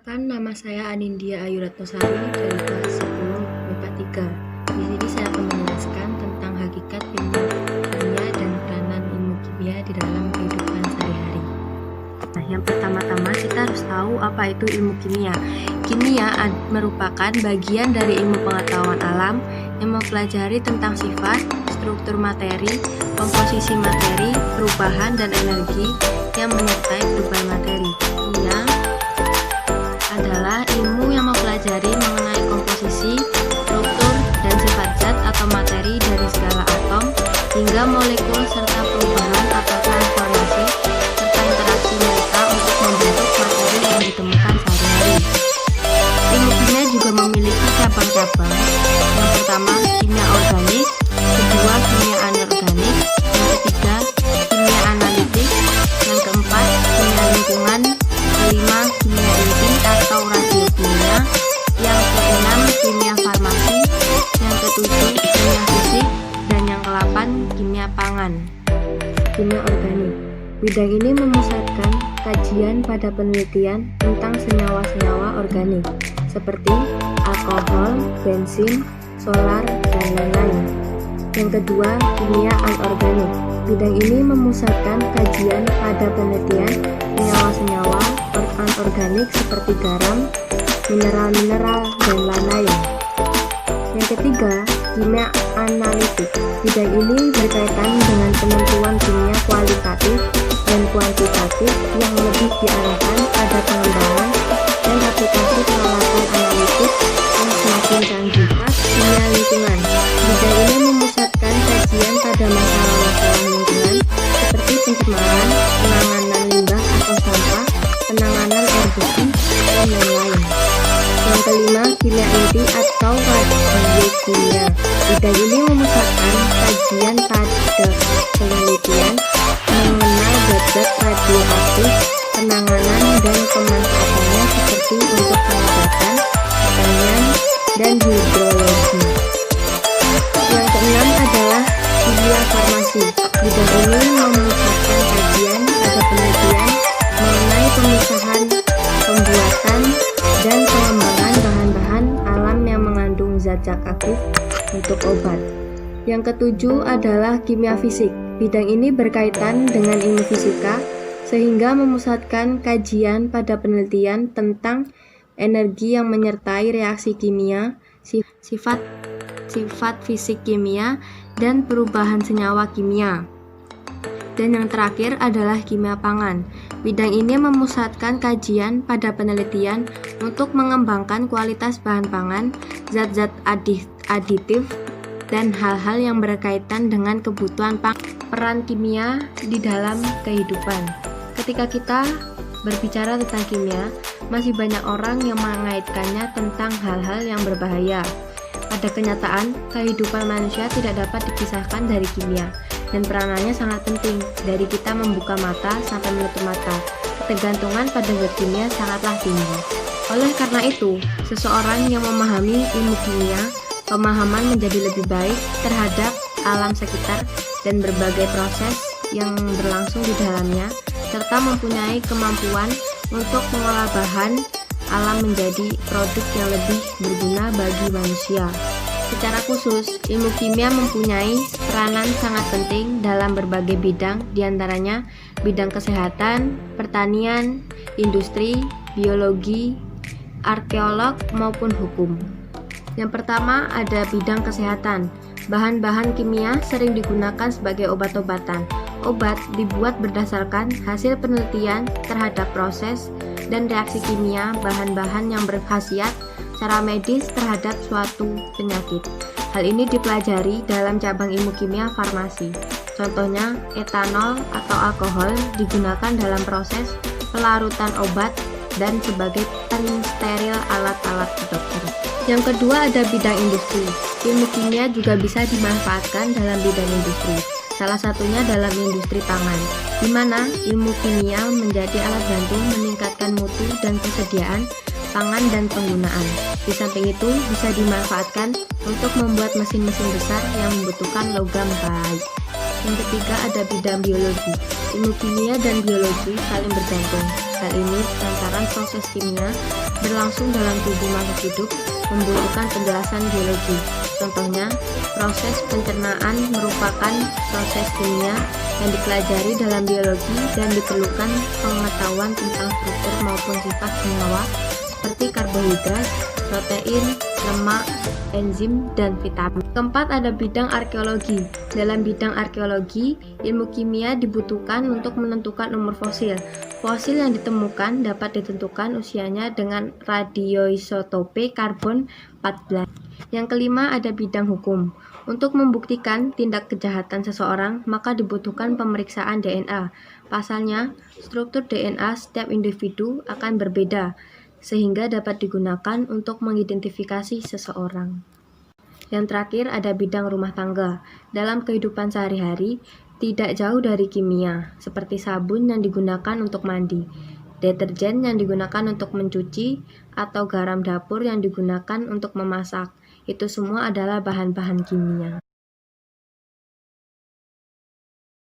Perkenalkan, nama saya Anindya Ayu Ratnasari dari kelas 10 MIPA 3. Di sini saya akan menjelaskan tentang hakikat ilmu kimia dan peranan ilmu kimia di dalam kehidupan sehari-hari. Nah, yang pertama-tama kita harus tahu apa itu ilmu kimia. Kimia merupakan bagian dari ilmu pengetahuan alam yang mempelajari tentang sifat, struktur materi, komposisi materi, perubahan dan energi yang menyertai perubahan materi. Kimia adalah ilmu yang mempelajari mengenai komposisi, struktur, dan sifat zat atau materi dari segala atom hingga molekul serta perubahan atau transformasi serta interaksi mereka untuk membentuk materi yang ditemukan sehari-hari. Ilmu kimia juga memiliki cabang-cabang. Yang pertama, kimia organik, kedua, kimia anorganik, yang ketiga, kimia analitik, yang keempat, kimia lingkungan, kelima, kimia inti atau radiokimia, yang keenam, kimia farmasi, yang ketujuh, kimia fisik, dan yang ke-8, kimia pangan. Kimia organik. Bidang ini memusatkan kajian pada penelitian tentang senyawa-senyawa organik seperti alkohol, bensin, solar, dan lain-lain. Yang kedua, kimia anorganik. Bidang ini memusatkan kajian pada penelitian senyawa-senyawa anorganik seperti garam, mineral-mineral, dan lain-lain. Yang ketiga, kimia analitik. Bidang ini berkaitan dengan penentuan kimia kualitatif dan kuantitatif yang lebih diarahkan pada pengembangan dan aplikasi peralatan analitik yang semakin canggih. Kimia lingkungan. Bidang ini memusatkan kajian pada masalah-masalah lingkungan seperti pencemaran, penanganan limbah atau sampah, penanganan air bersih, dan lain-lain. Yang kelima, kimia inti atau radiokimia. Bidang ini memusatkan kajian pada penelitian mengenai zat-zat radioaktif, penanganan dan pemanfaatannya seperti untuk pengobatan, pertanian, dan hidrologi. Yang keenam adalah kimia farmasi. Bidang ini memusatkan kajian pada penelitian mengenai pemisahan, pembuatan, dan pengembangan bahan-bahan alam yang mengandung zat-zat aktif untuk obat. Yang ketujuh adalah kimia fisik. Bidang ini berkaitan dengan ilmu fisika sehingga memusatkan kajian pada penelitian tentang energi yang menyertai reaksi kimia, sifat fisik kimia, dan perubahan senyawa kimia. Dan yang terakhir adalah kimia pangan. Bidang ini memusatkan kajian pada penelitian untuk mengembangkan kualitas bahan pangan, zat-zat aditif, dan hal-hal yang berkaitan dengan kebutuhan peran kimia di dalam kehidupan. Ketika kita berbicara tentang kimia, masih banyak orang yang mengaitkannya tentang hal-hal yang berbahaya. Pada kenyataan, kehidupan manusia tidak dapat dipisahkan dari kimia, dan peranannya sangat penting, dari kita membuka mata sampai menutup mata. Ketergantungan pada zat kimia sangatlah tinggi. Oleh karena itu, seseorang yang memahami ilmu kimia, pemahaman menjadi lebih baik terhadap alam sekitar dan berbagai proses yang berlangsung di dalamnya, serta mempunyai kemampuan untuk mengolah bahan alam menjadi produk yang lebih berguna bagi manusia. Secara khusus, ilmu kimia mempunyai peranan sangat penting dalam berbagai bidang, diantaranya bidang kesehatan, pertanian, industri, biologi, arkeolog, maupun hukum. Yang pertama ada bidang kesehatan. Bahan-bahan kimia sering digunakan sebagai obat-obatan. Obat dibuat berdasarkan hasil penelitian terhadap proses dan reaksi kimia bahan-bahan yang berkhasiat secara medis terhadap suatu penyakit. Hal ini dipelajari dalam cabang ilmu kimia farmasi. Contohnya, etanol atau alkohol digunakan dalam proses pelarutan obat dan sebagai pensteril alat-alat dokter. Yang kedua ada bidang industri. Ilmu kimia juga bisa dimanfaatkan dalam bidang industri. Salah satunya dalam industri pangan, di mana ilmu kimia menjadi alat bantu meningkatkan mutu dan kesediaan pangan dan penggunaan. Di samping itu, bisa dimanfaatkan untuk membuat mesin-mesin besar yang membutuhkan logam baik. Yang ketiga ada bidang biologi. Ilmu kimia dan biologi saling bergantung. Hal ini lantaran proses kimia berlangsung dalam tubuh makhluk hidup membutuhkan penjelasan biologi. Contohnya, proses pencernaan merupakan proses kimia yang dipelajari dalam biologi dan diperlukan pengetahuan tentang struktur maupun sifat senyawa seperti karbohidrat, protein, lemak, enzim, dan vitamin. Keempat ada bidang arkeologi. Dalam bidang arkeologi, ilmu kimia dibutuhkan untuk menentukan umur fosil. Fosil yang ditemukan dapat ditentukan usianya dengan radioisotope karbon 14. Yang kelima ada bidang hukum. Untuk membuktikan tindak kejahatan seseorang, maka dibutuhkan pemeriksaan DNA. Pasalnya, struktur DNA setiap individu akan berbeda, sehingga dapat digunakan untuk mengidentifikasi seseorang. Yang terakhir ada bidang rumah tangga. Dalam kehidupan sehari-hari, tidak jauh dari kimia, seperti sabun yang digunakan untuk mandi, deterjen yang digunakan untuk mencuci, atau garam dapur yang digunakan untuk memasak. Itu semua adalah bahan-bahan kimia.